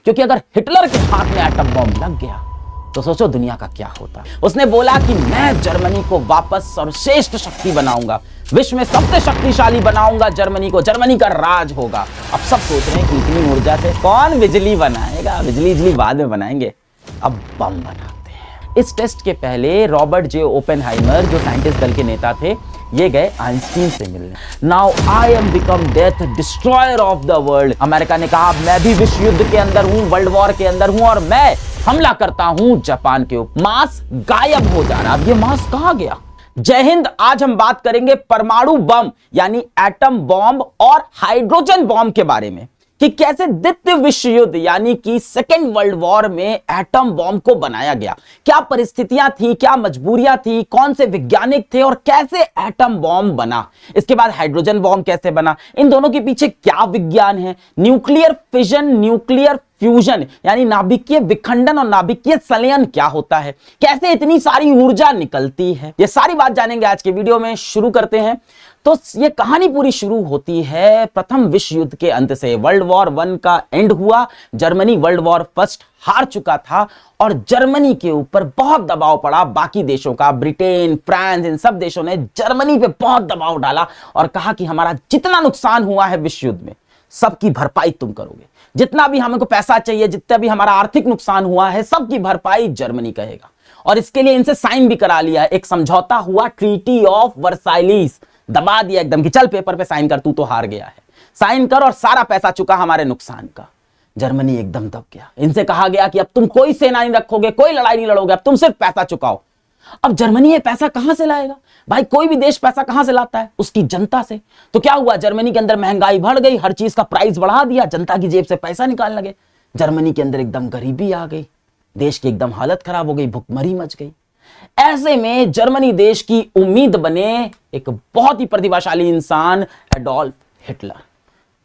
क्योंकि अगर हिटलर के हाथ में एटम बॉम्ब लग गया तो सोचो दुनिया का क्या होता। उसने बोला कि मैं जर्मनी को वापस सर्वश्रेष्ठ शक्ति बनाऊंगा, विश्व में सबसे शक्तिशाली बनाऊंगा जर्मनी को, जर्मनी का राज होगा। अब सब सोच रहे हैं कि इतनी ऊर्जा से कौन बिजली बनाएगा, बिजली बाद में बनाएंगे, अब बम बनाते हैं। इस टेस्ट के पहले रॉबर्ट जे ओपेनहाइमर जो साइंटिस्ट दल के नेता थे, ये गए आइंस्टीन से मिलने। Now I am become death destroyer of the world. America ने कहा मैं भी विश्व युद्ध के अंदर हूं, वर्ल्ड वॉर के अंदर हूं और मैं हमला करता हूं जापान के ऊपर। मास गायब हो जा रहा। अब ये मास कहां गया? जय हिंद। आज हम बात करेंगे परमाणु बम यानी एटम बॉम्ब और हाइड्रोजन बॉम्ब के बारे में कि कैसे द्वितीय विश्व युद्ध यानी कि सेकेंड वर्ल्ड वॉर में एटम बॉम्ब को बनाया गया, क्या परिस्थितियां थी, क्या मजबूरियां थी, कौन से वैज्ञानिक थे और कैसे एटम बॉम्ब बना। इसके बाद हाइड्रोजन बॉम्ब कैसे बना, इन दोनों के पीछे क्या विज्ञान है, न्यूक्लियर फिजन, न्यूक्लियर फ्यूजन यानी नाभिकीय विखंडन और नाभिकीय संलयन क्या होता है, कैसे इतनी सारी ऊर्जा निकलती है, ये सारी बात जानेंगे आज के वीडियो में। शुरू करते हैं। तो ये कहानी पूरी शुरू होती है प्रथम विश्व युद्ध के अंत से। वर्ल्ड वॉर 1 का एंड हुआ, जर्मनी वर्ल्ड वॉर फर्स्ट हार चुका था और जर्मनी के ऊपर बहुत दबाव पड़ा बाकी देशों का, ब्रिटेन, फ्रांस, इन सब देशों ने जर्मनी पे बहुत दबाव डाला और कहा कि हमारा जितना नुकसान हुआ है विश्व युद्ध में सबकी भरपाई तुम करोगे, जितना भी हमको पैसा चाहिए, जितना भी हमारा आर्थिक नुकसान हुआ है सबकी भरपाई जर्मनी कहेगा। और इसके लिए इनसे साइन भी करा लिया, एक समझौता हुआ, ट्रीटी ऑफ वर्साइलीज, दबा दिया एकदम कि चल पेपर पे साइन कर, तू तो हार गया है, साइन कर और सारा पैसा चुका हमारे नुकसान का। जर्मनी एकदम दब गया। इनसे कहा गया कि अब तुम कोई सेना नहीं रखोगे, कोई लड़ाई नहीं लड़ोगे, अब तुम सिर्फ पैसा चुकाओ। अब जर्मनी ये पैसा कहां से लाएगा? भाई कोई भी देश पैसा कहां से लाता है? उसकी जनता से। तो क्या हुआ, जर्मनी के अंदर महंगाई बढ़ गई, हर चीज का प्राइस बढ़ा दिया, जनता की जेब से पैसा निकालने लगे, जर्मनी के अंदर एकदम गरीबी आ गई, देश की एकदम हालत खराब हो गई, भुखमरी मच गई। ऐसे में जर्मनी देश की उम्मीद बने एक बहुत ही प्रतिभाशाली इंसान एडोल्फ हिटलर,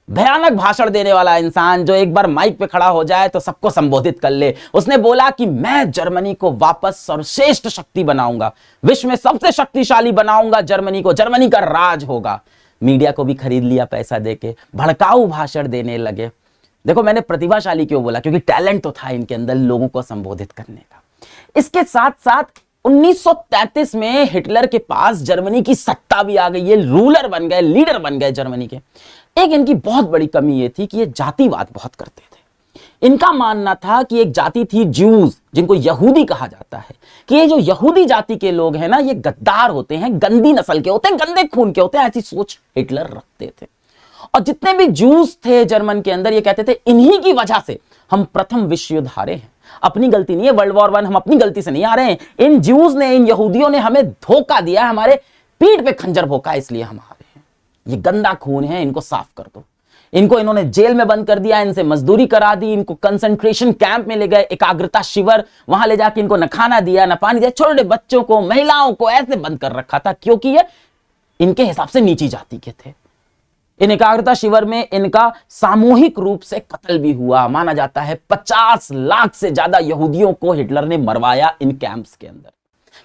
भयानक भाषण देने वाला इंसान जो एक बार माइक पे खड़ा हो जाए तो सबको संबोधित कर ले। उसने बोला कि मैं जर्मनी को वापस सर्वश्रेष्ठ शक्ति बनाऊंगा, विश्व में सबसे शक्तिशाली बनाऊंगा जर्मनी को, जर्मनी का राज होगा। मीडिया को भी खरीद लिया पैसा देके, भड़काऊ भाषण देने लगे। देखो मैंने प्रतिभाशाली क्यों बोला, क्योंकि टैलेंट तो था इनके अंदर लोगों को संबोधित करने का। इसके साथ साथ 1933 में हिटलर के पास जर्मनी की सत्ता भी आ गई, ये रूलर बन गए, लीडर बन गए जर्मनी के। एक इनकी बहुत बड़ी कमी ये थी कि ये जातिवाद बहुत करते थे। इनका मानना था कि एक जाति थी ज्यूज, जिनको यहूदी कहा जाता है, कि ये जो यहूदी जाति के लोग हैं ना, ये गद्दार होते हैं, गंदी नस्ल के होते हैं, गंदे खून के होते हैं, ऐसी सोच हिटलर रखते थे। और जितने भी ज्यूज थे जर्मन के अंदर, ये कहते थे इन्हीं की वजह से हम प्रथम विश्व युद्ध हारे हैं, अपनी गलती नहीं है, वर्ल्ड वॉर 1 हम अपनी गलती से नहीं हारे हैं, इन ज्यूज ने, इन यहूदियों ने हमें धोखा दिया, हमारे पीठ पे खंजर भोंका, इसलिए हम हारे हैं। ये गंदा खून है, इनको साफ कर दो। इनको इन्होंने जेल में बंद कर दिया, इनसे मजदूरी करा दी, इनको कंसंट्रेशन कैंप में ले गए, एकाग्रता शिविर, वहां ले जाके इनको न खाना दिया न पानी दिया, छोटे बच्चों को, महिलाओं को ऐसे बंद कर रखा था क्योंकि ये इनके हिसाब से नीची जाति के थे। इन एकाग्रता शिविर में इनका सामूहिक रूप से कत्ल भी हुआ। माना जाता है 50 लाख से ज्यादा यहूदियों को हिटलर ने मरवाया इन कैंप्स के अंदर।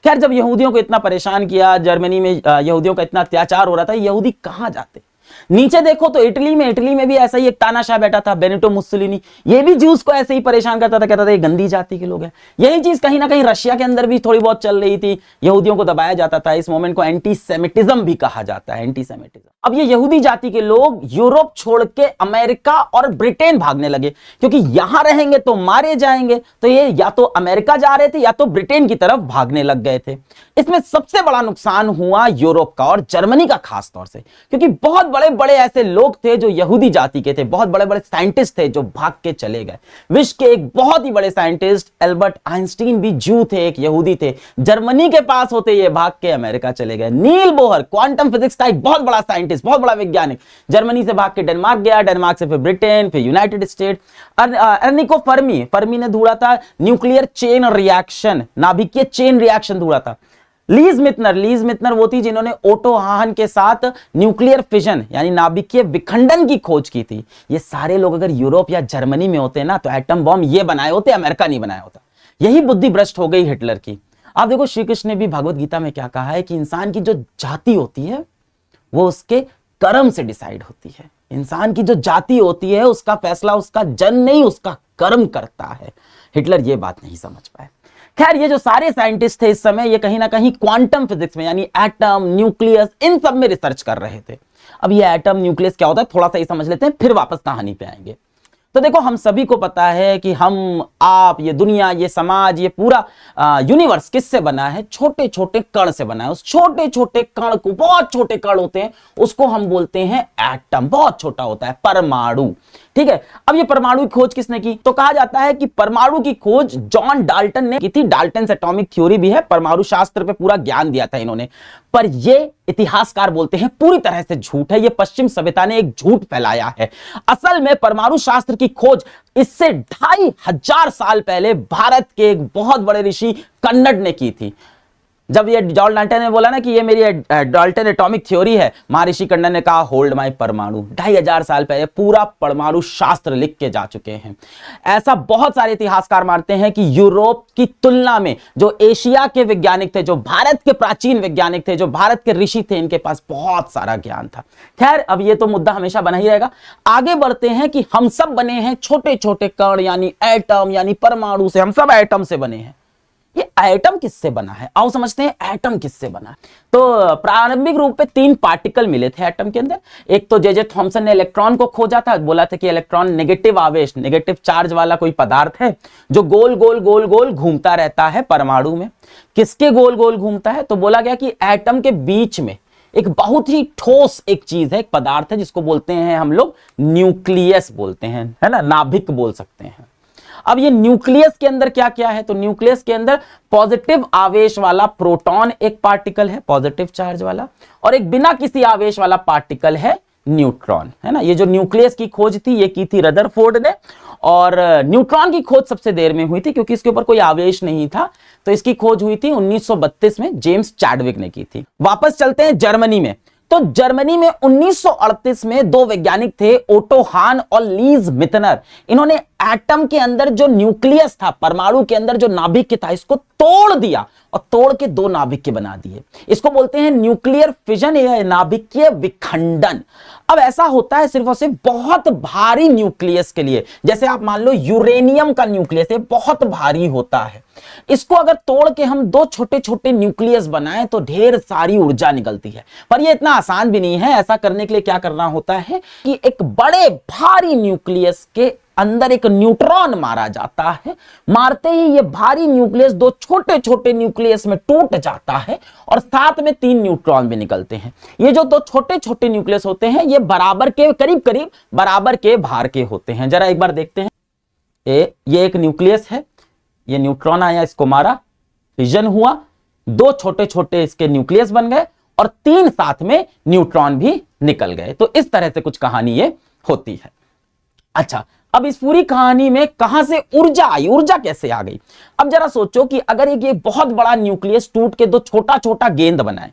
खैर, जब यहूदियों को इतना परेशान किया, जर्मनी में यहूदियों का इतना अत्याचार हो रहा था, यहूदी कहां जाते? नीचे देखो तो इटली में भी ऐसा ही एक तानाशाह बैठा था, बेनिटो मुस्सोलिनी। ये भी ज्यूज को ऐसे ही परेशान करता था, कहता था ये गंदी जाति के लोग हैं। यही चीज कहीं ना कहीं रशिया के अंदर भी थोड़ी बहुत चल रही थी, यहूदियों को दबाया जाता था। इस मोमेंट को एंटी सेमिटिज्म भी कहा जाता है, एंटी सेमिटिज्म। अब ये यहूदी जाति के लोग यूरोप छोड़ के अमेरिका और ब्रिटेन भागने लगे, क्योंकि यहां रहेंगे तो मारे जाएंगे। तो ये या तो अमेरिका जा रहे थे या तो ब्रिटेन की तरफ भागने लग गए थे। इसमें सबसे बड़ा नुकसान हुआ यूरोप का और जर्मनी का खास तौर से, क्योंकि बहुत बड़े बड़े ऐसे लोग थे जो यहूदी जाति के थे, बहुत बड़े बड़े साइंटिस्ट थे जो भाग के चले गए। विश्व के एक बहुत ही बड़े साइंटिस्ट एल्बर्ट आइंस्टीन भी ज्यू थे, एक यहूदी थे, जर्मनी के पास होते ये भाग के अमेरिका चले गए। नील बोहर क्वांटम फिजिक्स का एक बहुत बड़ा साइंटिस्ट, बहुत बड़ा वैज्ञानिक, जर्मनी से भाग के डेनमार्क गया, डेनमार्क से फिर ब्रिटेन, फिर यूनाइटेड स्टेट। एर्निको फर्मी ने ढूंढा था न्यूक्लियर चेन रिएक्शन, नाभिकीय चेन रिएक्शन ढूंढा था। लीज मित्नर वो थी जिन्होंने ओटो हाहन के साथ न्यूक्लियर फिजन यानी नाभिकीय विखंडन की खोज की थी। ये सारे लोग अगर यूरोप या जर्मनी में होते ना तो एटम बॉम्ब ये बनाए होते, अमेरिका नहीं बनाया होता। यही बुद्धि भ्रष्ट हो गई हिटलर की। आप देखो श्री कृष्ण ने भी भगवत गीता में क्या कहा है कि इंसान की जो जाति होती है वो उसके कर्म से डिसाइड होती है। इंसान की जो जाति होती है उसका फैसला उसका जन्म नहीं, उसका गर्म करता है। हिटलर ये बात नहीं समझ पाए। खैर, ये जो सारे साइंटिस्ट थे इस समय, ये कहीं ना कहीं क्वांटम फिजिक्स में यानी एटम, न्यूक्लियस, इन सब में रिसर्च कर रहे थे। अब ये एटम, न्यूक्लियस क्या होता है थोड़ा सा ही समझ लेते हैं, फिर वापस कहानी पे आएंगे। तो देखो, हम सभी को पता है कि हम, आप, ये दुनिया, ये समाज, ये पूरा यूनिवर्स किससे बना है? छोटे छोटे कण से बना है। उस छोटे छोटे कण को, बहुत छोटे कण होते हैं, उसको हम बोलते हैं एटम। बहुत छोटा होता है, परमाणु। ठीक है, अब ये परमाणु की खोज किसने की? तो कहा जाता है कि परमाणु की खोज जॉन डाल्टन ने की थी। डाल्टन एटॉमिक थ्योरी भी है, परमाणु शास्त्र पे पूरा ज्ञान दिया था इन्होंने। पर ये इतिहासकार बोलते हैं पूरी तरह से झूठ है, ये पश्चिम सभ्यता ने एक झूठ फैलाया है। असल में परमाणु शास्त्र की खोज इससे 2500 साल पहले भारत के एक बहुत बड़े ऋषि कन्नड़ ने की थी। जब ये जॉन डाल्टन ने बोला ना कि ये मेरी डाल्टन एटॉमिक थ्योरी है, महर्षि कन्नड़ ने कहा होल्ड माय परमाणु। 2500 साल पहले पूरा परमाणु शास्त्र लिख के जा चुके हैं। ऐसा बहुत सारे इतिहासकार मानते हैं कि यूरोप की तुलना में जो एशिया के वैज्ञानिक थे, जो भारत के प्राचीन वैज्ञानिक थे, जो भारत के ऋषि थे, इनके पास बहुत सारा ज्ञान था। खैर, अब ये तो मुद्दा हमेशा बना ही रहेगा। आगे बढ़ते हैं कि हम सब बने हैं छोटे छोटे कण यानी एटम, यानी परमाणु से। हम सब एटम से बने हैं। ये एटम किससे बना है? आओ समझते हैं एटम किससे बना है। तो प्रारंभिक रूप पे 3 पार्टिकल मिले थे एटम के अंदर। एक तो जे थॉमसन ने इलेक्ट्रॉन को खोजा था, बोला था कि इलेक्ट्रॉन नेगेटिव आवेश, नेगेटिव चार्ज वाला कोई पदार्थ है जो गोल गोल गोल गोल घूमता रहता है परमाणु में। किसके गोल गोल घूमता है? तो बोला गया कि एटम के बीच में एक बहुत ही ठोस एक चीज है, एक पदार्थ है, जिसको बोलते हैं हम लोग न्यूक्लियस बोलते हैं, है ना, नाभिक बोल सकते हैं। अब ये न्यूक्लियस के अंदर क्या क्या है? तो न्यूक्लियस के अंदर पॉजिटिव आवेश वाला प्रोटॉन एक पार्टिकल है, पॉजिटिव चार्ज वाला, और एक बिना किसी आवेश वाला पार्टिकल है न्यूट्रॉन, है ना। ये जो न्यूक्लियस की खोज थी, ये की थी रदरफोर्ड ने, और न्यूट्रॉन की खोज सबसे देर में हुई थी क्योंकि इसके ऊपर कोई आवेश नहीं था। तो इसकी खोज हुई थी 1932 में, जेम्स चैडविक ने की थी। वापस चलते हैं जर्मनी में। तो जर्मनी में 1938 में 2 वैज्ञानिक थे, ओटो हान और लीज मितनर। इन्होंने एटम के अंदर जो न्यूक्लियस था, परमाणु के अंदर जो नाभिक था, इसको तोड़ दिया और तोड़ के 2 नाभिक बना दिए। इसको बोलते हैं न्यूक्लियर फिजन या नाभिकीय विखंडन। अब ऐसा होता है सिर्फ और सिर्फ बहुत भारी न्यूक्लियस के लिए। जैसे आप मान लो यूरेनियम का न्यूक्लियस है, बहुत भारी होता है। इसको अगर तोड़ के हम 2 छोटे छोटे न्यूक्लियस बनाएं तो ढेर सारी ऊर्जा निकलती है। पर यह इतना आसान भी नहीं है। ऐसा करने के लिए क्या करना होता है कि एक बड़े भारी न्यूक्लियस के अंदर एक न्यूट्रॉन मारा जाता है। मारते ही ये भारी न्यूक्लियस 2 छोटे छोटे न्यूक्लियस में टूट जाता है और साथ में 3 न्यूट्रॉन भी निकलते हैं। ये जो 2 छोटे छोटे न्यूक्लियस होते हैं, ये बराबर के, करीब करीब बराबर के भार के होते हैं। जरा एक बार देखते हैं। ये एक न्यूक्लियस है, ये न्यूट्रॉन आया, इसको मारा, फिजन हुआ, 2 छोटे छोटे इसके न्यूक्लियस बन गए और 3 साथ में न्यूट्रॉन भी निकल गए। तो इस तरह से कुछ कहानी ये होती है। अच्छा, अब इस पूरी कहानी में कहां से ऊर्जा आई, ऊर्जा कैसे आ गई? अब जरा सोचो कि अगर ये बहुत बड़ा न्यूक्लियस टूट के 2 छोटा छोटा गेंद बनाए,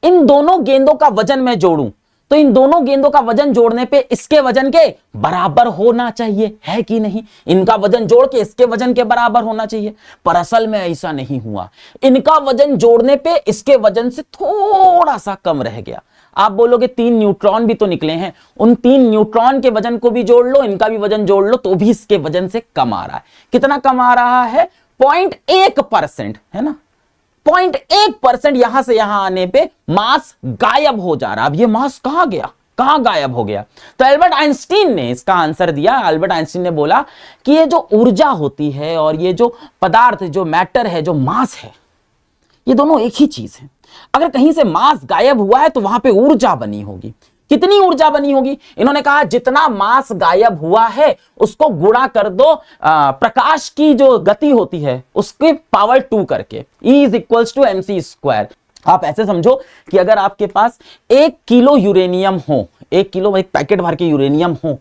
इन दोनों गेंदों का वजन मैं जोड़ूं तो इन दोनों गेंदों का वजन जोड़ने पे इसके वजन के बराबर होना चाहिए, है कि नहीं? इनका वजन जोड़ के इसके वजन के बराबर होना चाहिए, पर असल में ऐसा नहीं हुआ। इनका वजन जोड़ने पे इसके वजन से थोड़ा सा कम रह गया। आप बोलोगे 3 न्यूट्रॉन भी तो निकले हैं, उन 3 न्यूट्रॉन के वजन को भी जोड़ लो, इनका भी वजन जोड़ लो, तो भी इसके वजन से कम आ रहा है। कितना कम आ रहा है? 0.1%, है ना। 0.1% यहां से यहां आने पे मास गायब हो जा रहा। अब ये मास कहां गया, कहां गायब हो गया? तो एल्बर्ट आइंस्टीन ने इसका आंसर दिया। एल्बर्ट आइंस्टीन ने बोला कि ये जो ऊर्जा होती है और ये जो पदार्थ, जो मैटर है, जो मास है, ये दोनों एक ही चीज है। अगर कहीं से मास गायब हुआ है तो वहां पे ऊर्जा बनी होगी। कितनी ऊर्जा बनी होगी? इन्होंने कहा जितना मास गायब हुआ है उसको गुणा कर दो प्रकाश की जो गति होती है उसके पावर 2 करके, E = mc²। आप ऐसे समझो कि अगर आपके पास 1 किलो यूरेनियम हो, 1 किलो, एक पैकेट भर के यूरेनियम हो,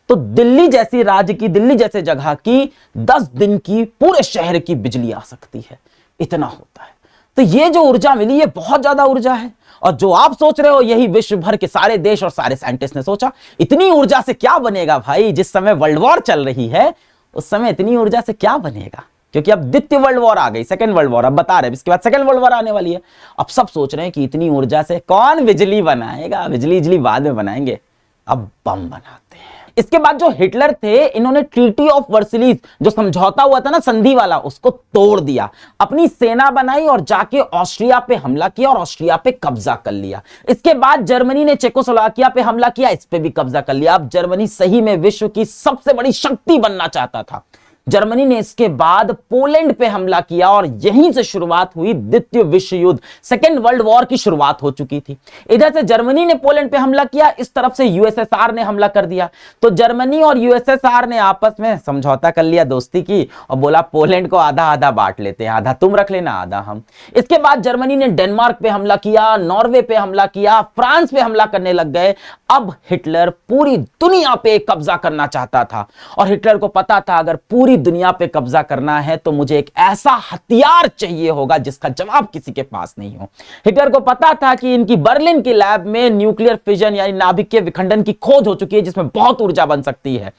तो दिल्ली जैसी राज्य की, दिल्ली जैसे जगह की 10 दिन की पूरे शहर की बिजली आ सकती है। इतना होता है। तो ये जो ऊर्जा मिली, ये बहुत ज्यादा ऊर्जा है। और जो आप सोच रहे हो, यही विश्व भर के सारे देश और सारे साइंटिस्ट ने सोचा। इतनी ऊर्जा से क्या बनेगा भाई? जिस समय वर्ल्ड वॉर चल रही है उस समय इतनी ऊर्जा से क्या बनेगा? क्योंकि अब द्वितीय वर्ल्ड वॉर आ गई, सेकंड वर्ल्ड वॉर, अब बता रहे, इसके बाद सेकंड वर्ल्ड वॉर आने वाली है। अब सब सोच रहे हैं कि इतनी ऊर्जा से कौन बिजली बनाएगा? बिजली बाद में बनाएंगे, अब बम बनाते हैं। इसके बाद जो हिटलर थे, इन्होंने ट्रीटी ऑफ वर्सिलीज, जो समझौता हुआ था ना संधि वाला, उसको तोड़ दिया, अपनी सेना बनाई और जाके ऑस्ट्रिया पे हमला किया और ऑस्ट्रिया पे कब्जा कर लिया। इसके बाद जर्मनी ने चेकोस्लोवाकिया पे हमला किया, इस पे भी कब्जा कर लिया। अब जर्मनी सही में विश्व की सबसे बड़ी शक्ति बनना चाहता था। जर्मनी ने इसके बाद पोलैंड पे हमला किया और यहीं से शुरुआत हुई द्वितीय विश्व युद्ध, सेकेंड वर्ल्ड वॉर की शुरुआत हो चुकी थी। इधर से जर्मनी ने पोलैंड पे हमला किया, इस तरफ से यूएसएसआर ने हमला कर दिया। तो जर्मनी और यूएसएसआर ने आपस में समझौता कर लिया, दोस्ती की, और बोला पोलैंड को आधा आधा बांट लेते हैं, आधा तुम रख लेना, आधा हम। इसके बाद जर्मनी ने डेनमार्क पे हमला किया, नॉर्वे पे हमला किया, फ्रांस पे हमला करने लग गए। अब हिटलर पूरी दुनिया पे कब्जा करना चाहता था और हिटलर को पता था अगर पूरी दुनिया पे कब्जा करना है तो मुझे एक ऐसा हथियार चाहिए होगा जिसका जवाब किसी के पास नहीं हो। हिटलर को पता था कि इनकी बर्लिन की लैब में न्यूक्लियर फिजन यानी नाभिकीय विखंडन की खोज हो चुकी है जिसमें बहुत ऊर्जा बन सकती है।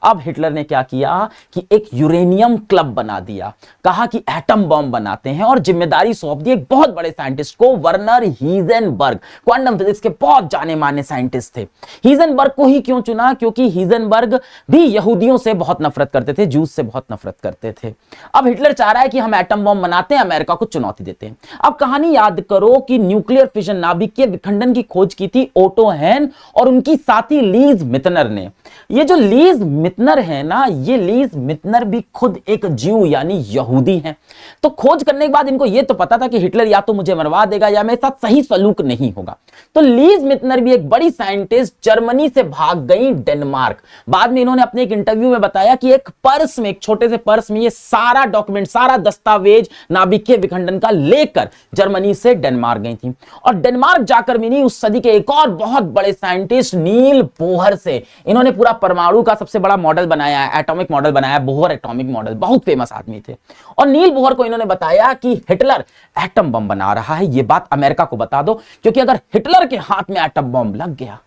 अब हिटलर ने क्या किया कि एक यूरेनियम क्लब बना दिया, कहा कि एटम बॉम्ब बनाते हैं और जिम्मेदारी सौंप दी एक बहुत बड़े साइंटिस्ट को, वर्नर हीजेनबर्ग, क्वांटम फिजिक्स के बहुत जाने माने साइंटिस्ट थे। हीजेनबर्ग को ही क्यों चुना? क्योंकि हीजेनबर्ग भी यहूदियों से बहुत नफरत करते थे, जूस से बहुत नफरत करते थे। अब हिटलर चाह रहा है कि हम एटम बॉम्ब बनाते हैं, अमेरिका को चुनौती देते हैं। अब कहानी याद करो कि न्यूक्लियर फिजन नाभिकीय विखंडन की खोज की थी ओटो हैन और उनकी साथी लीज मितनर ने। ये जो लीज मितनर है ना, ये लीज मितनर भी खुद एक ज्यू यानी यहूदी हैं। तो खोज करने के बाद इनको ये तो पता था कि हिटलर या तो मुझे मरवा देगा या मेरे साथ सही सलूक नहीं होगा। तो लीज मितनर भी एक बड़ी साइंटिस्ट जर्मनी से भाग गई डेनमार्क। बाद में इन्होंने अपने एक इंटरव्यू में बताया कि एक पर्स में, एक छोटे से पर्स में ये सारा डॉक्यूमेंट, सारा दस्तावेज नाभिकीय विखंडन का लेकर जर्मनी से डेनमार्क गई थी। और डेनमार्क जाकर मिली उस सदी के एक और बहुत बड़े साइंटिस्ट नील बोहर से। इन्होंने पूरा परमाणु का सबसे बड़ा मॉडल बनाया है, एटॉमिक मॉडल बनाया, बोहर एटॉमिक मॉडल, बहुत फेमस आदमी थे। और नील बोहर को इन्होंने बताया कि हिटलर एटम बम बना रहा है, ये बात अमेरिका को बता दो, क्योंकि अगर हिटलर के हाथ में एटम बम लग गया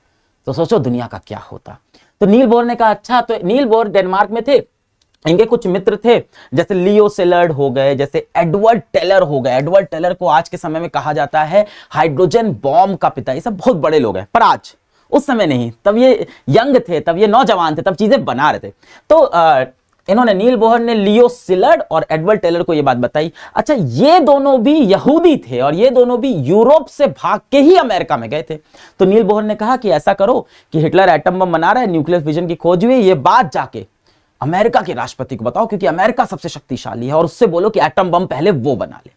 तो सोचो दुनिया का क्या होता। तो नील बोहर ने कहा अच्छा। तो नील बोहर डेनमार्क में थे, इनके कुछ मित्र थे जैसे लियो सिलर्ड हो गए, जैसे एडवर्ड टेलर हो गए। एडवर्ड टेलर को आज के समय में कहा जाता है हाइड्रोजन बॉम्ब का पिता। ये सब बहुत बड़े लोग हैं, पर आज, उस समय नहीं, तब ये यंग थे, तब ये नौजवान थे, तब चीजें बना रहे थे। तो इन्होंने, नील बोहर ने लियो सिलर्ड और एडवर्ड टेलर को ये बात बताई। अच्छा, ये दोनों भी यहूदी थे और ये दोनों भी यूरोप से भाग के ही अमेरिका में गए थे। तो नील बोहर ने कहा कि ऐसा करो कि हिटलर एटम बम बना रहा है, न्यूक्लियर फिजन की खोज हुई, ये बात जाके अमेरिका के राष्ट्रपति को बताओ, क्योंकि अमेरिका सबसे शक्तिशाली है, और उससे बोलो कि एटम बम पहले वो बना ले।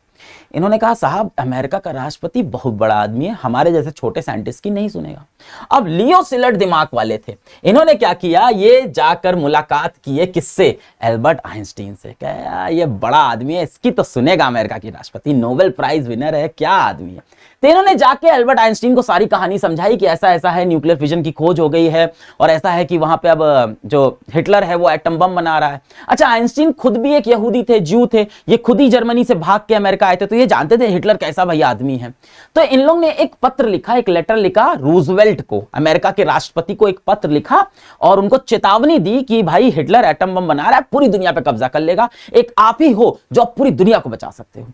इन्होंने कहा साहब अमेरिका का राष्ट्रपति बहुत बड़ा आदमी है, हमारे जैसे छोटे साइंटिस्ट की नहीं सुनेगा। अब लियो सिलर्ड दिमाग वाले थे, इन्होंने क्या किया, ये जाकर मुलाकात किए किससे? एल्बर्ट आइंस्टीन से। क्या ये बड़ा आदमी है, इसकी तो सुनेगा अमेरिका की राष्ट्रपति, नोबेल प्राइज विनर है, क्या आदमी है। तो इन्होंने जाके एल्बर्ट आइंस्टीन को सारी कहानी समझाई कि ऐसा ऐसा है, न्यूक्लियर फिजन की खोज हो गई है और ऐसा है कि वहां पे अब जो हिटलर है वो एटम बम बना रहा है। अच्छा, आइंस्टीन खुद भी एक यहूदी थे, ज्यू थे, ये खुद ही जर्मनी से भाग के अमेरिका आए थे, तो ये जानते थे हिटलर कैसा भैया आदमी है। तो इन लोगों ने एक पत्र लिखा, एक लेटर लिखा रूजवेल्ट को, अमेरिका के राष्ट्रपति को एक पत्र लिखा और उनको चेतावनी दी कि भाई हिटलर एटम बम बना रहा है, पूरी दुनिया पे कब्जा कर लेगा, एक आप ही हो जो पूरी दुनिया को बचा सकते हो।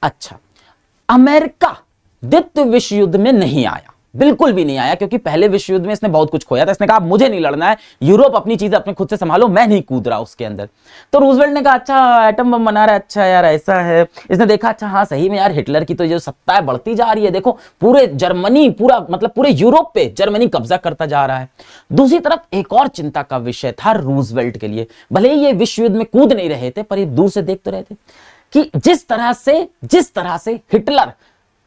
अच्छा, अमेरिका द्वितीय विश्व युद्ध में नहीं आया, बिल्कुल भी नहीं आया, क्योंकि पहले विश्व युद्ध में इसने बहुत कुछ खोया था। इसने कहा मुझे नहीं लड़ना है, यूरोप अपनी चीजें अपने खुद से संभालो, मैं नहीं कूद रहा उसके अंदर। तो रूजवेल्ट ने कहा अच्छा एटम बम बना रहा है, अच्छा यार ऐसा है। इसने देखा अच्छा हाँ सही में यार हिटलर की तो जो सत्ता है बढ़ती जा रही है, देखो पूरे जर्मनी, पूरा मतलब पूरे यूरोप पे जर्मनी कब्जा करता जा रहा है। दूसरी तरफ एक और चिंता का विषय था रूजवेल्ट के लिए, भले ही ये विश्व युद्ध में कूद नहीं रहे थे पर ये दूर से देख तो रहे थे कि जिस तरह से हिटलर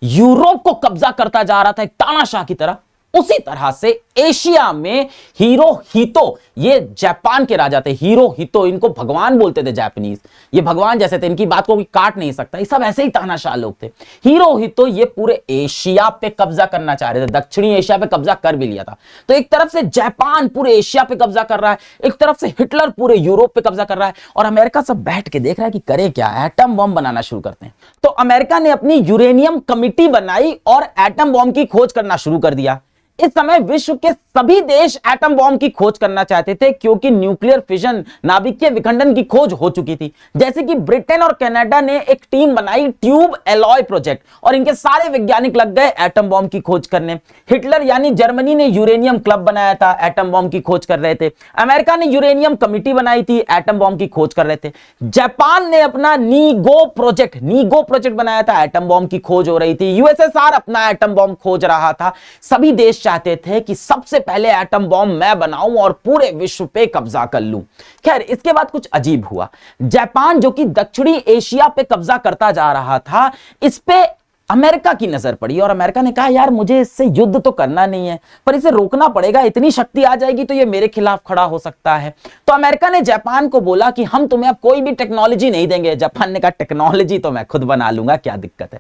यूरोप को कब्जा करता जा रहा था एक तानाशाह की तरह, उसी तरह से एशिया में हिरोहितो, ये जापान के राजा थे, हिरोहितो, इनको भगवान बोलते थे जापानीज, ये भगवान जैसे थे, इनकी बात को कोई काट नहीं सकता, ये सब ऐसे ही तानाशाह लोग थे। हिरोहितो ये पूरे एशिया पे कब्जा करना चाह रहे थे, दक्षिणी एशिया पे कब्जा कर भी लिया था। तो एक तरफ से जापान पूरे एशिया पे कब्जा कर रहा है, एक तरफ से हिटलर पूरे यूरोप पे कब्जा कर रहा है, और अमेरिका सब बैठ के देख रहा है कि करे क्या, एटम बम बनाना शुरू करते हैं। तो अमेरिका ने अपनी यूरेनियम कमिटी बनाई और एटम बम की खोज करना शुरू कर दिया। इस समय विश्व के सभी देश एटम बॉम्ब की खोज करना चाहते थे, क्योंकि न्यूक्लियर फिजन, नाभिकीय विखंडन की खोज हो चुकी थी। जैसे कि ब्रिटेन और कनाडा ने एक टीम बनाई, ट्यूब एलॉय प्रोजेक्ट, और इनके सारे वैज्ञानिक लग गए एटम बॉम्ब की खोज करने। हिटलर यानी जर्मनी ने यूरेनियम क्लब बनाया था, एटम बॉम्ब की खोज कर रहे थे। अमेरिका ने यूरेनियम कमिटी बनाई थी, एटम बॉम्ब की खोज कर रहे थे। जापान ने अपना नीगो प्रोजेक्ट बनाया था, एटम बॉम्ब की खोज हो रही थी। यूएसएसआर अपना एटम बॉम्ब खोज रहा था। सभी देश चाहते थे कि सबसे पहले एटम बॉम्ब मैं बनाऊं और पूरे विश्व पे कब्जा कर लूं। खैर, इसके बाद कुछ अजीब हुआ। जापान, जो कि दक्षिणी एशिया पे कब्जा करता जा रहा था, इस पे अमेरिका की नजर पड़ी और अमेरिका ने कहा, यार मुझे इससे युद्ध तो करना नहीं है, पर इसे रोकना पड़ेगा। इतनी शक्ति आ जाएगी तो ये मेरे खिलाफ खड़ा हो सकता है। तो अमेरिका ने जापान को बोला कि हम तुम्हें अब कोई भी टेक्नोलॉजी नहीं देंगे। जापान ने कहा, टेक्नोलॉजी तो मैं खुद बना लूंगा, क्या दिक्कत है।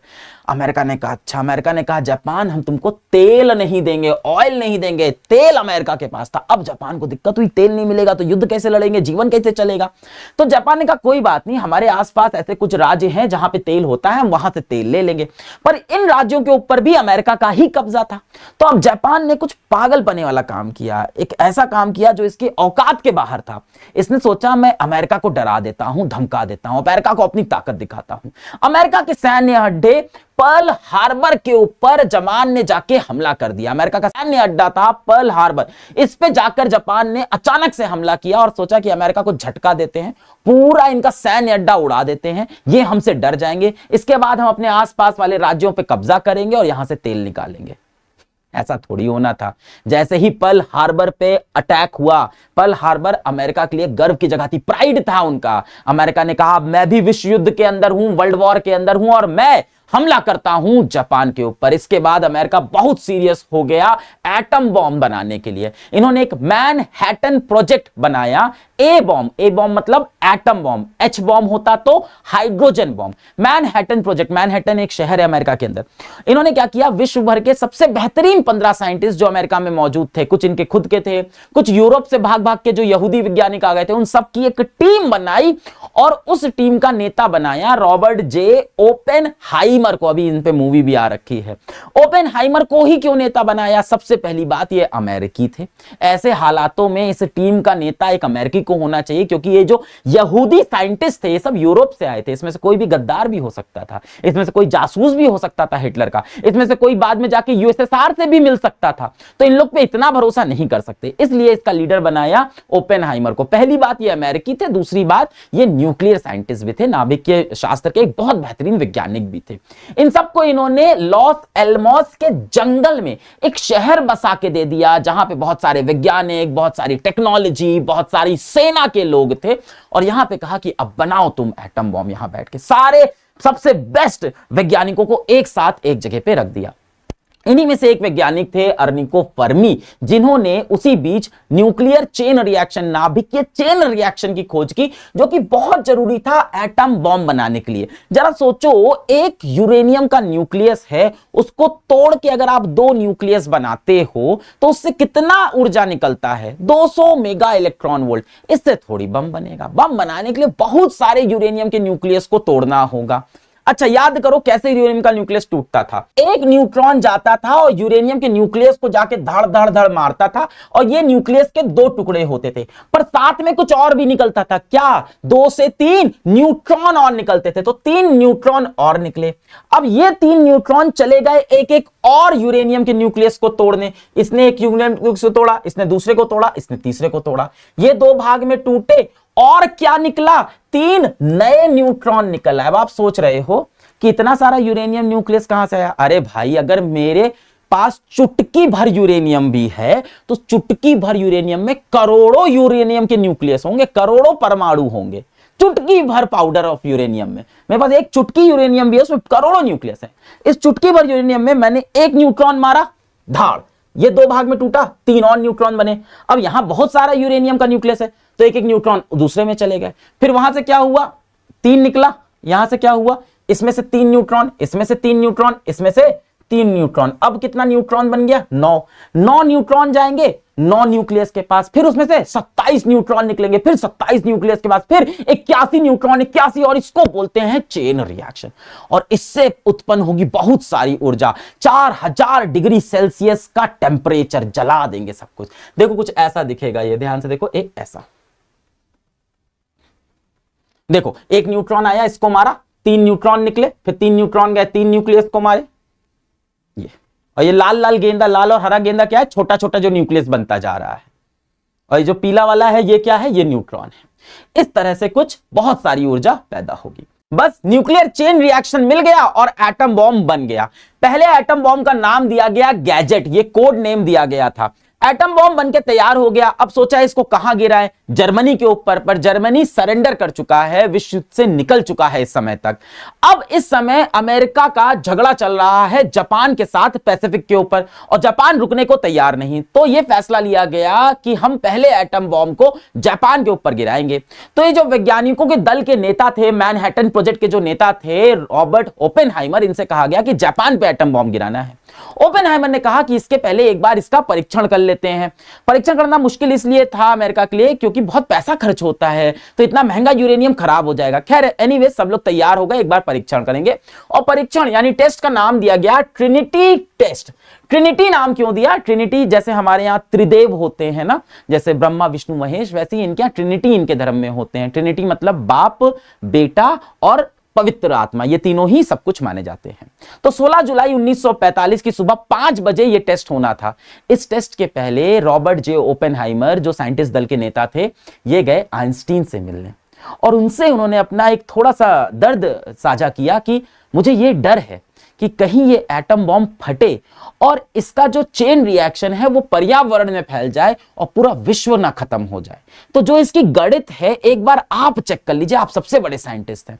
अमेरिका ने कहा, अच्छा। अमेरिका ने कहा, जापान हम तुमको तेल नहीं देंगे, ऑयल नहीं देंगे। तेल अमेरिका के पास था। अब जापान को दिक्कत हुई, तेल नहीं मिलेगा तो युद्ध कैसे लड़ेंगे, जीवन कैसे चलेगा। तो जापान ने कहा, कोई बात नहीं, हमारे आसपास ऐसे कुछ राज्य हैं जहां पे तेल होता है, हम वहां से तेल ले लेंगे। पर इन राज्यों के ऊपर भी अमेरिका का ही कब्जा था। तो अब जापान ने कुछ पागलपने वाला काम किया, एक ऐसा काम किया जो इसके औकात के बाहर था। इसने सोचा, मैं अमेरिका को डरा देता हूं, धमका देता हूं, अमेरिका को अपनी ताकत दिखाता हूं। अमेरिका के सैन्य अड्डे पर्ल हार्बर के ऊपर जापान ने जाके हमला कर दिया। अमेरिका का सैन्य अड्डा था पर्ल हार्बर, इस पे जाकर जापान ने अचानक से हमला किया और सोचा कि अमेरिका को झटका देते हैं, पूरा इनका सैन्य अड्डा उड़ा देते हैं, ये हमसे डर जाएंगे, इसके बाद हम अपने आसपास वाले राज्यों पे कब्जा करेंगे और यहां से तेल निकालेंगे। ऐसा थोड़ी होना था। जैसे ही पर्ल हार्बर पे अटैक हुआ, पर्ल हार्बर अमेरिका के लिए गर्व की जगह थी, प्राइड था उनका। अमेरिका ने कहा, मैं भी विश्व युद्ध के अंदर हूं, वर्ल्ड वॉर के अंदर हूं और मैं हमला करता हूं जापान के ऊपर। इसके बाद अमेरिका बहुत सीरियस हो गया एटम बॉम्ब बनाने के लिए। इन्होंने एक मैनहट्टन प्रोजेक्ट बनाया। ए बॉम्ब मतलब एटम बॉम्ब, एच बॉम्ब होता तो hydrogen bomb. Manhattan project, Manhattan एक शहर है अमेरिका के अंदर। इन्होंने क्या किया, विश्व भर के सबसे बेहतरीन 15 साइंटिस्ट जो अमेरिका में मौजूद थे, कुछ इनके खुद के थे, कुछ यूरोप से भाग भाग के जो यहूदी वैज्ञानिक आ गए थे, उन सब की एक टीम बनाई और उस टीम का नेता बनाया रॉबर्ट जे ओपेनहाइमर को। अभी इन पे मूवी भी आ रखी है। ओपेनहाइमर को ही क्यों नेता बनाया? सबसे पहली बात, ये अमेरिकी थे। ऐसे हालातों में इस टीम का नेता एक अमेरिकी को होना चाहिए, क्योंकि ये जो यहूदी साइंटिस्ट थे ये सब यूरोप से आए थे। इसमें से कोई भी गद्दार भी हो सकता था, इसमें से कोई जासूस भी हो सकता था हिटलर का, इसमें से कोई बाद में जाके यूएसएसआर से भी मिल सकता था। तो इन लोग पे इतना भरोसा नहीं कर सकते, इसलिए इसका लीडर बनाया ओपेनहाइमर को। पहली बात, ये अमेरिकी थे। दूसरी बात, ये न्यूक्लियर साइंटिस्ट भी थे, नाभिकीय शास्त्र के एक बहुत बेहतरीन वैज्ञानिक भी थे। इन सबको इन्होंने लॉस एल्मोस के जंगल में एक शहर बसा के दे दिया, जहां पे बहुत सारे वैज्ञानिक, बहुत सारी टेक्नोलॉजी, बहुत सारी सेना के लोग थे, और यहां पे कहा कि अब बनाओ तुम एटम बॉम्ब। यहां बैठ के सारे सबसे बेस्ट वैज्ञानिकों को एक साथ एक जगह पे रख दिया। इन्हीं में से एक वैज्ञानिक थे अर्निको फर्मी, जिन्होंने उसी बीच न्यूक्लियर चेन रिएक्शन, नाभिकीय चेन रिएक्शन की खोज की, जो कि बहुत जरूरी था एटम बॉम्ब बनाने के लिए। जरा सोचो, एक यूरेनियम का न्यूक्लियस है, उसको तोड़ के अगर आप 2 न्यूक्लियस बनाते हो तो उससे कितना ऊर्जा निकलता है? 200 मेगा इलेक्ट्रॉन वोल्ट। इससे थोड़ी बम बनेगा। बम बनाने के लिए बहुत सारे यूरेनियम के न्यूक्लियस को तोड़ना होगा। अच्छा, याद करो कैसे यूरेनियम का न्यूक्लियस टूटता था। एक न्यूट्रॉन जाता था और यूरेनियम के न्यूक्लियस को जाके धड़ धड़ धड़ मारता था, और ये न्यूक्लियस के 2 टुकड़े होते थे, पर साथ में कुछ और भी निकलता था। क्या? 2 से 3 न्यूट्रॉन और निकलते थे। तो 3 न्यूट्रॉन और निकले। अब ये 3 न्यूट्रॉन चले गए एक एक और यूरेनियम के न्यूक्लियस को तोड़ने। इसने एक यूरेनियम को तोड़ा, इसने दूसरे को तोड़ा, इसने तीसरे को तोड़ा। ये 2 भाग में टूटे और क्या निकला? 3 नए न्यूट्रॉन निकला। अब आप सोच रहे हो कि इतना सारा यूरेनियम न्यूक्लियस कहां से आया? अरे भाई, अगर मेरे पास चुटकी भर यूरेनियम भी है तो चुटकी भर यूरेनियम में करोड़ों यूरेनियम के न्यूक्लियस होंगे, करोड़ों परमाणु होंगे। चुटकी भर पाउडर ऑफ यूरेनियम में मेरे पास एक चुटकी यूरेनियम भी है, उसमें करोड़ों न्यूक्लियस है। इस चुटकी भर यूरेनियम में मैंने एक न्यूट्रॉन मारा, धाड़, ये 2 भाग में टूटा, 3 और न्यूट्रॉन बने। अब यहां बहुत सारा यूरेनियम का न्यूक्लियस है, तो एक एक न्यूट्रॉन दूसरे में चले गए। फिर वहां से क्या हुआ? 3 निकला। यहां से क्या हुआ? इसमें से 3 न्यूट्रॉन, इसमें से 3 न्यूट्रॉन, इसमें से 3 न्यूट्रॉन। अब कितना न्यूट्रॉन बन गया? 9 न्यूट्रॉन जाएंगे, 9 न्यूक्लियस के पास, फिर उसमें से 27 न्यूट्रॉन निकलेंगे, फिर 27 न्यूक्लियस के पास फिर 81 न्यूट्रॉन, 81, और इसको बोलते हैं चेन रिएक्शन। और इससे उत्पन्न होगी बहुत सारी ऊर्जा, 4000 डिग्री सेल्सियस का टेम्परेचर, जला देंगे सब कुछ। देखो कुछ ऐसा दिखेगा, ये ध्यान से देखो, एक ऐसा देखो, एक न्यूट्रॉन आया, इसको मारा, 3 न्यूट्रॉन निकले, फिर 3 न्यूट्रॉन गए, 3 न्यूक्लियस को मारे, ये। और ये लाल लाल गेंदा, लाल और हरा गेंदा क्या है, छोटा छोटा जो न्यूक्लियस बनता जा रहा है। और ये जो पीला वाला है, ये क्या है, ये न्यूट्रॉन है। इस तरह से कुछ बहुत सारी ऊर्जा पैदा होगी। बस न्यूक्लियर चेन रिएक्शन मिल गया और एटम बॉम्ब बन गया। पहले एटम बॉम्ब का नाम दिया गया गैजेट, ये कोड नेम दिया गया था। एटम बॉम्ब बनके तैयार हो गया। अब सोचा इसको कहां गिराए, जर्मनी के ऊपर, पर जर्मनी सरेंडर कर चुका है, विश्व युद्ध से निकल चुका है इस समय तक। अब इस समय अमेरिका का झगड़ा चल रहा है जापान के साथ पैसिफिक के ऊपर, और जापान रुकने को तैयार नहीं। तो यह फैसला लिया गया कि हम पहले एटम बॉम्ब को जापान के ऊपर गिराएंगे। तो ये जो वैज्ञानिकों के दल के नेता थे, मैनहट्टन प्रोजेक्ट के जो नेता थे रॉबर्ट ओपेनहाइमर, इनसे कहा गया कि जापान पे एटम बॉम्ब गिराना है। ओपेनहाइमर ने कहा कि इसके पहले एक बार इसका परीक्षण कर लेते हैं। परीक्षण करना मुश्किल इसलिए था अमेरिका के लिए क्योंकि बहुत पैसा खर्च होता है, तो इतना महंगा यूरेनियम खराब हो जाएगा। खैर एनीवे, सब लोग तैयार हो गए, एक बार परीक्षण करेंगे। और परीक्षण यानी टेस्ट का नाम दिया गया ट्रिनिटी टेस्ट। ट्रिनिटी नाम क्यों दिया? ट्रिनिटी जैसे हमारे यहां त्रिदेव होते हैं ना, जैसे ब्रह्मा विष्णु महेश, वैसे ही इनके यहां ट्रिनिटी इनके धर्म में होते हैं। ट्रिनिटी मतलब बाप, बेटा और पवित्र आत्मा, ये तीनों ही सब कुछ माने जाते हैं। तो 16 जुलाई 1945 की सुबह 5 बजे ये टेस्ट होना था। इस टेस्ट के पहले रॉबर्ट जे ओपेनहाइमर, जो साइंटिस्ट दल के नेता थे, ये गए आइंस्टीन से मिलने, और उनसे उन्होंने अपना एक थोड़ा सा दर्द साझा किया कि मुझे ये डर है कि कहीं ये एटम बॉम्ब फटे और इसका जो चेन रिएक्शन है वो पर्यावरण में फैल जाए और पूरा विश्व ना खत्म हो जाए। तो जो इसकी गणित है, एक बार आप चेक कर लीजिए, आप सबसे बड़े साइंटिस्ट हैं।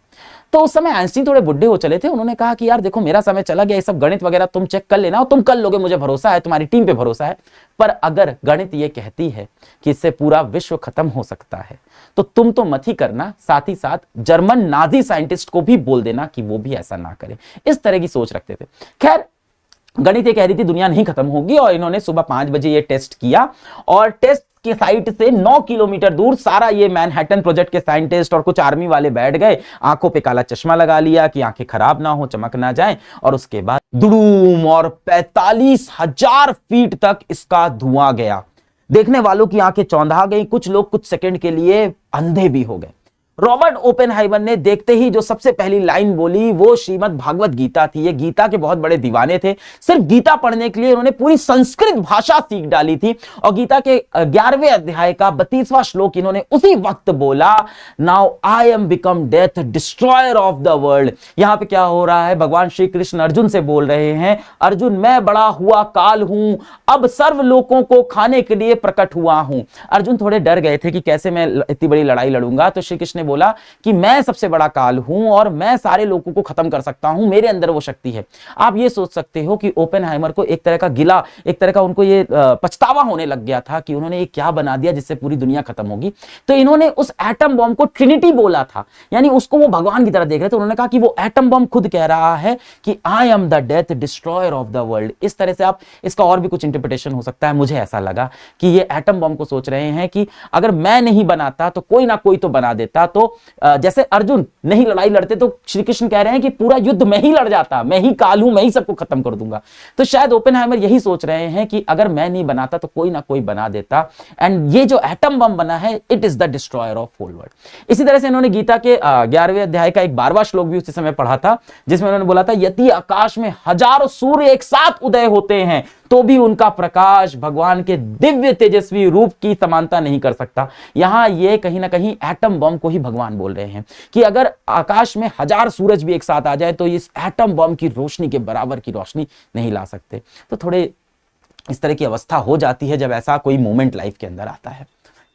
तो उस समय आइंस्टीन थोड़े बुढ़े हो चले थे। उन्होंने कहा कि यार देखो, मेरा समय चला गया, ये सब गणित वगैरह तुम चेक कर लेना, और तुम कर लोगे, मुझे भरोसा है, तुम्हारी टीम पे भरोसा है। पर अगर गणित ये कहती है कि इससे पूरा विश्व खत्म हो सकता है, तो तुम तो मत ही करना, साथ ही साथ जर्मन नाजी साइंटिस्ट को भी बोल देना कि वो भी ऐसा ना करे। इस तरह की सोच रखते थे। खैर, गणित ये कह रही थी दुनिया नहीं खत्म होगी, और इन्होंने सुबह 5 बजे ये टेस्ट किया। और टेस्ट के साइट से 9 किलोमीटर दूर सारा ये मैनहट्टन प्रोजेक्ट के साइंटिस्ट और कुछ आर्मी वाले बैठ गए, आंखों पे काला चश्मा लगा लिया कि आंखें खराब ना हो, चमक ना जाए। और उसके बाद दुड़ूम, और 45,000 फीट तक इसका धुआं गया। देखने वालों की आंखें चौंधा गई, कुछ लोग कुछ सेकंड के लिए अंधे भी हो गए। रॉबर्ट ओपेनहाइमर ने देखते ही जो सबसे पहली लाइन बोली वो श्रीमद् भागवत गीता थी। ये गीता के बहुत बड़े दीवाने थे। सिर्फ गीता पढ़ने के लिए उन्होंने पूरी संस्कृत भाषा सीख डाली थी, और गीता के 11वें अध्याय का 32वां श्लोक इन्होंने उसी वक्त बोला, now I am become death destroyer of the world. यहां पे क्या हो रहा है, भगवान श्री कृष्ण अर्जुन से बोल रहे हैं, अर्जुन मैं बड़ा हुआ काल हूं, अब सर्व लोगों को खाने के लिए प्रकट हुआ हूं। अर्जुन थोड़े डर गए थे कि कैसे मैं इतनी बड़ी लड़ाई लड़ूंगा। तो श्री कृष्ण ने बोला कि मैं सबसे बड़ा काल हूं और मैं सारे लोगों को खत्म कर सकता हूं, मेरे अंदर वो शक्ति है। आप ये सोच सकते हो कि ओपेनहाइमर को एक तरह का गिला, एक तरह का उनको ये पछतावा होने लग गया था कि उन्होंने ये क्या बना दिया जिससे पूरी दुनिया खत्म होगी। तो इन्होंने उस एटम बॉम्ब को ट्रिनिटी बोला था, यानी उसको वो भगवान की तरह देख रहे थे। उन्होंने कहा कि वो एटम बॉम्ब खुद कह रहा है कि I am the death destroyer of the world. इस तरह से आप इसका और भी कुछ इंटरप्रिटेशन हो सकता है। मुझे ऐसा लगा कि ये एटम बॉम्ब को सोच रहे हैं कि अगर मैं नहीं बनाता तो कोई ना कोई तो बना देता। तो जैसे अर्जुन नहीं लड़ाई लड़ते तो श्री कृष्ण कह रहे हैं कि पूरा युद्ध मैं ही लड़ जाता, मैं ही काल हूं, मैं ही सबको खत्म कर दूंगा। तो शायद ओपेनहाइमर यही सोच रहे हैं कि अगर मैं नहीं बनाता तो कोई ना कोई बना देता, एंड ये जो एटम बम बना है, it is the destroyer of whole world. इसी तरह से इन्होंने गीता के 11वें अध्याय का एक 12वां श्लोक भी उसी समय पढ़ा था, जिसमें उन्होंने बोला था, यदि आकाश में हजारों सूर्य एक साथ उदय होते हैं तो भी उनका प्रकाश भगवान के दिव्य तेजस्वी रूप की समानता नहीं कर सकता। यहां ये कहीं ना कहीं एटम बम को ही भगवान बोल रहे हैं कि अगर आकाश में 1000 सूरज भी एक साथ आ जाए तो इस एटम बम की रोशनी के बराबर की रोशनी नहीं ला सकते। तो थोड़े इस तरह की अवस्था हो जाती है जब ऐसा कोई मोमेंट लाइफ के अंदर आता है।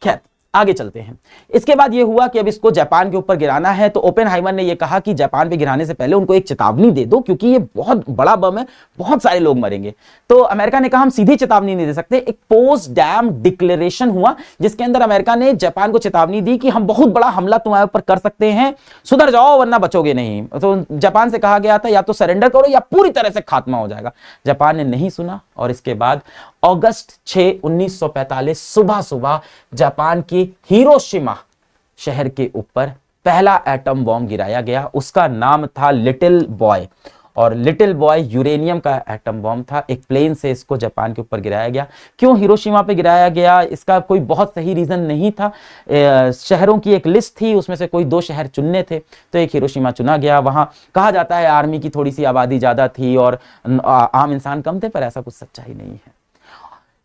खैर, आगे चलते हैं। इसके बाद ये हुआ कि अब इसको जापान के ऊपर गिराना है, तो ओपेनहाइमर ने ये कहा कि जापान पे गिराने से पहले उनको एक चेतावनी दे दो, क्योंकि ये बहुत बड़ा बम है, बहुत सारे लोग मरेंगे। तो अमेरिका ने कहा हम सीधी चेतावनी नहीं दे सकते। एक पोस्ट डैम डिक्लेरेशन हुआ जिसके अंदर अमेरिका ने जापान को चेतावनी दी कि हम बहुत बड़ा हमला तुम्हारे ऊपर कर सकते हैं, सुधर जाओ वरना बचोगे नहीं। तो जापान से कहा गया था या तो सरेंडर करो या पूरी तरह से खात्मा हो जाएगा। जापान ने नहीं सुना और इसके बाद अगस्त 6, 1945 सुबह सुबह जापान की हिरोशिमा शहर के ऊपर पहला एटम बॉम्ब गिराया गया। उसका नाम था लिटिल बॉय, और लिटिल बॉय यूरेनियम का एटम बॉम्ब था। एक प्लेन से इसको जापान के ऊपर गिराया गया। क्यों हिरोशिमा पे गिराया गया, इसका कोई बहुत सही रीजन नहीं था। शहरों की एक लिस्ट थी, उसमें से कोई 2 शहर चुनने थे, तो एक हिरोशिमा चुना गया। वहां कहा जाता है आर्मी की थोड़ी सी आबादी ज्यादा थी और आम इंसान कम थे, पर ऐसा कुछ सच्चाई नहीं है।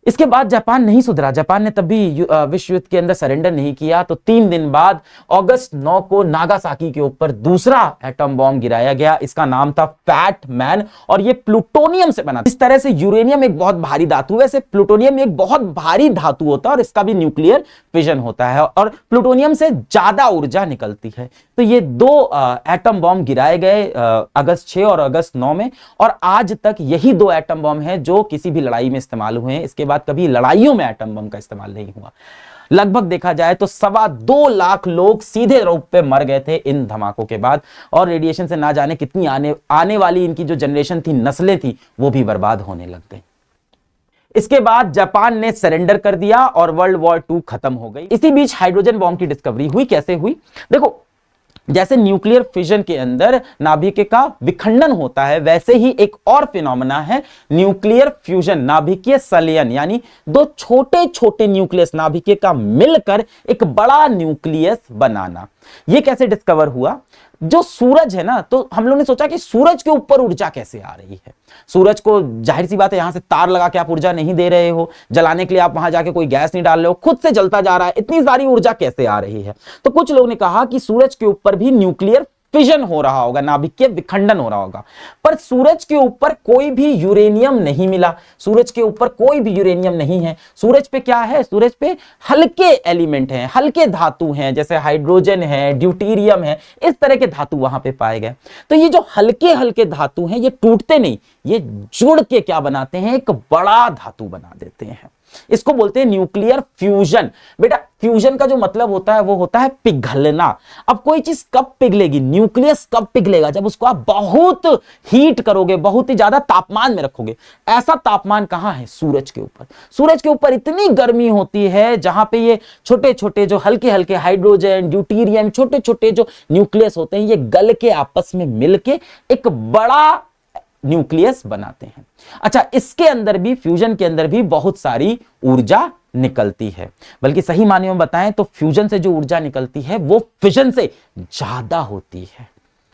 इसके बाद जापान नहीं सुधरा। जापान ने तब भी विश्व युद्ध के अंदर सरेंडर नहीं किया। तो 3 दिन बाद अगस्त 9 को नागासाकी के ऊपर दूसरा एटम बॉम्ब गिराया गया। इसका नाम था फैट मैन और ये प्लूटोनियम से बना था। इस तरह से यूरेनियम एक बहुत भारी धातु है, वैसे प्लूटोनियम एक बहुत भारी धातु होता है और इसका भी न्यूक्लियर फिजन होता है और प्लूटोनियम से ज्यादा ऊर्जा निकलती है। तो ये 2 एटम बॉम्ब गिराए गए अगस्त 6 और अगस्त 9 में, और आज तक यही 2 एटम बॉम्ब हैं जो किसी भी लड़ाई में इस्तेमाल हुए हैं। इसके बाद कभी लड़ाइयों में एटम बम का इस्तेमाल नहीं हुआ। लगभग देखा जाए तो 2.25 लाख लोग सीधे रूप पे मर गए थे इन धमाकों के बाद, और रेडिएशन से ना जाने कितनी आने वाली इनकी जो जनरेशन थी, नस्लें थी, वो भी बर्बाद होने लग गई। इसके बाद जापान ने सरेंडर कर दिया और वर्ल्ड वॉर 2 खत्म हो गई। इसी बीच हाइड्रोजन बॉम्ब की डिस्कवरी हुई। कैसे हुई? देखो, जैसे न्यूक्लियर फिजन के अंदर नाभिक का विखंडन होता है, वैसे ही एक और फिनोमेना है न्यूक्लियर फ्यूजन, नाभिकीय संलयन, यानी 2 छोटे छोटे न्यूक्लियस नाभिक का मिलकर एक बड़ा न्यूक्लियस बनाना। यह कैसे डिस्कवर हुआ? जो सूरज है ना, तो हम लोगों ने सोचा कि सूरज के ऊपर ऊर्जा कैसे आ रही है। सूरज को जाहिर सी बात है यहां से तार लगा के आप ऊर्जा नहीं दे रहे हो, जलाने के लिए आप वहां जाके कोई गैस नहीं डाल रहे हो, खुद से जलता जा रहा है, इतनी सारी ऊर्जा कैसे आ रही है? तो कुछ लोगों ने कहा कि सूरज के ऊपर भी न्यूक्लियर फिजन हो रहा होगा, नाभिकीय विखंडन हो रहा होगा। पर सूरज के ऊपर कोई भी यूरेनियम नहीं मिला, सूरज के ऊपर कोई भी यूरेनियम नहीं है। सूरज पे क्या है? सूरज पे हल्के एलिमेंट हैं, हल्के धातु हैं, जैसे हाइड्रोजन है, ड्यूटेरियम है, इस तरह के धातु वहां पे पाए गए। तो ये जो हल्के हल्के धातु हैं, ये टूटते नहीं, ये जुड़ के क्या बनाते हैं? एक बड़ा धातु बना देते हैं। इसको बोलते हैं न्यूक्लियर फ्यूजन। बेटा, फ्यूजन का जो मतलब होता है वो होता है पिघलना। अब कोई चीज कब पिघलेगी, न्यूक्लियस कब पिघलेगा? जब उसको आप बहुत हीट करोगे, बहुत ही ज्यादा तापमान में रखोगे। ऐसा तापमान कहां है? सूरज के ऊपर। सूरज के ऊपर इतनी गर्मी होती है जहां पे ये छोटे छोटे जो हल्के हल्के हाइड्रोजन, ड्यूटेरियम, छोटे छोटे जो न्यूक्लियस होते हैं, ये गल के आपस में मिलके एक बड़ा न्यूक्लियस बनाते हैं। अच्छा, इसके अंदर भी, फ्यूजन के अंदर भी बहुत सारी ऊर्जा निकलती है, बल्कि सही मायने में बताएं तो फ्यूजन से जो ऊर्जा निकलती है वो फिजन से ज्यादा होती है।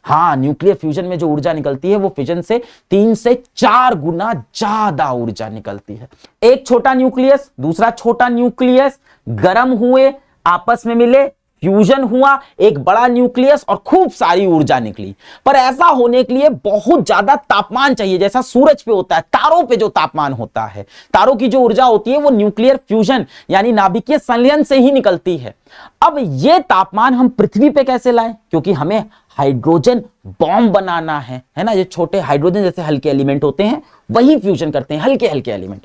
हाँ, न्यूक्लियर फ्यूजन में जो ऊर्जा निकलती है वो फिजन से 3 से 4 गुना ज्यादा ऊर्जा निकलती है। एक छोटा न्यूक्लियस, दूसरा छोटा न्यूक्लियस गर्म हुए, आपस में मिले, फ्यूजन हुआ, एक बड़ा न्यूक्लियस और खूब सारी ऊर्जा निकली। पर ऐसा होने के लिए बहुत ज्यादा तापमान चाहिए, जैसा सूरज पे होता है, तारों पे जो तापमान होता है, तारों की जो ऊर्जा होती है वो न्यूक्लियर फ्यूजन यानी नाभिकीय संलयन से ही निकलती है। अब ये तापमान हम पृथ्वी पे कैसे लाएं? क्योंकि हमें हाइड्रोजन बॉम्ब बनाना है ना। ये छोटे हाइड्रोजन जैसे हल्के एलिमेंट होते हैं, वही फ्यूजन करते हैं, हल्के हल्के एलिमेंट।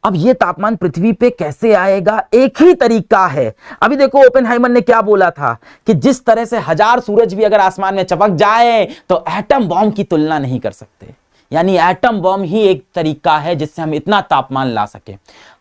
अब ये तापमान पृथ्वी पे कैसे आएगा? एक ही तरीका है। अभी देखो, ओपेनहाइमर ने क्या बोला था कि जिस तरह से 1000 सूरज भी अगर आसमान में चमक जाए तो एटम बॉम्ब की तुलना नहीं कर सकते। यानी एटम बॉम्ब ही एक तरीका है जिससे हम इतना तापमान ला सके।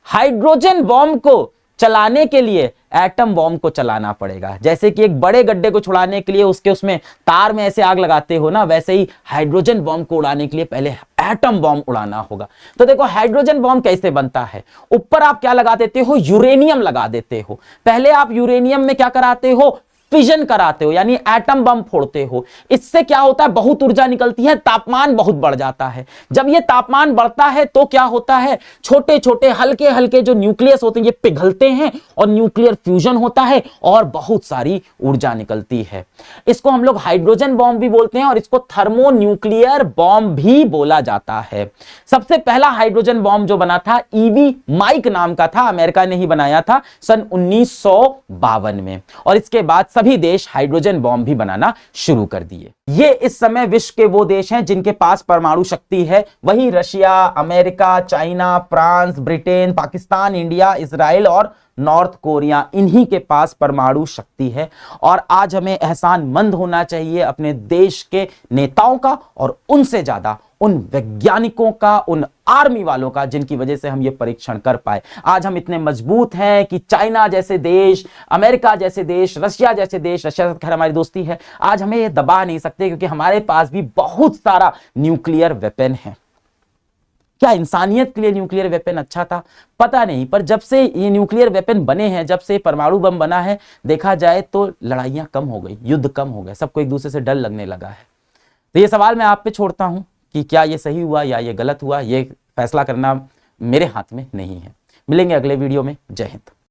हाइड्रोजन बॉम्ब को चलाने के लिए एटम बॉम्ब को चलाना पड़ेगा। जैसे कि एक बड़े गड्ढे को छुड़ाने के लिए उसमें तार में ऐसे आग लगाते हो ना, वैसे ही हाइड्रोजन बॉम्ब को उड़ाने के लिए पहले एटम बॉम्ब उड़ाना होगा। तो देखो, हाइड्रोजन बॉम्ब कैसे बनता है? ऊपर आप क्या लगा देते हो? यूरेनियम लगा देते हो। पहले आप यूरेनियम में क्या कराते हो? फिजन कराते हो यानी एटम बम फोड़ते हो, इससे क्या होता है, बहुत ऊर्जा निकलती है, तापमान बहुत बढ़ जाता है। जब ये तापमान बढ़ता है तो क्या होता है, छोटे छोटे हल्के हल्के जो न्यूक्लियस होते हैं ये पिघलते हैं और न्यूक्लियर फ्यूजन होता है और बहुत सारी ऊर्जा निकलती है। इसको हम लोग हाइड्रोजन बॉम्ब भी बोलते हैं और इसको थर्मोन्यूक्लियर बॉम्ब भी बोला जाता है। सबसे पहला हाइड्रोजन बॉम्ब जो बना था ईवी माइक नाम का था, अमेरिका ने ही बनाया था सन 1952 में, और इसके बाद सभी देश हाइड्रोजन बॉम्ब भी बनाना शुरू कर दिए। ये इस समय विश्व के वो देश हैं जिनके पास परमाणु शक्ति है, वही Russia, America, China, France, Britain, Pakistan, India, Israel और नॉर्थ कोरिया, इन्हीं के पास परमाणु शक्ति है। और आज हमें एहसानमंद होना चाहिए अपने देश के नेताओं का और उनसे ज्यादा उन वैज्ञानिकों का, उन आर्मी वालों का जिनकी वजह से हम ये परीक्षण कर पाए। आज हम इतने मजबूत हैं कि चाइना जैसे देश, अमेरिका जैसे देश, रशिया जैसे देश, रशिया से खैर हमारी दोस्ती है, आज हमें ये दबा नहीं सकते क्योंकि हमारे पास भी बहुत सारा न्यूक्लियर वेपन है। क्या इंसानियत के लिए न्यूक्लियर वेपन अच्छा था? पता नहीं, पर जब से ये न्यूक्लियर वेपन बने हैं, जब से परमाणु बम बना है, देखा जाए तो लड़ाइयां कम हो गई, युद्ध कम हो गए, सबको एक दूसरे से डर लगने लगा है। तो ये सवाल मैं आप पे छोड़ता हूं कि क्या ये सही हुआ या ये गलत हुआ, ये फैसला करना मेरे हाथ में नहीं है। मिलेंगे अगले वीडियो में। जय हिंद।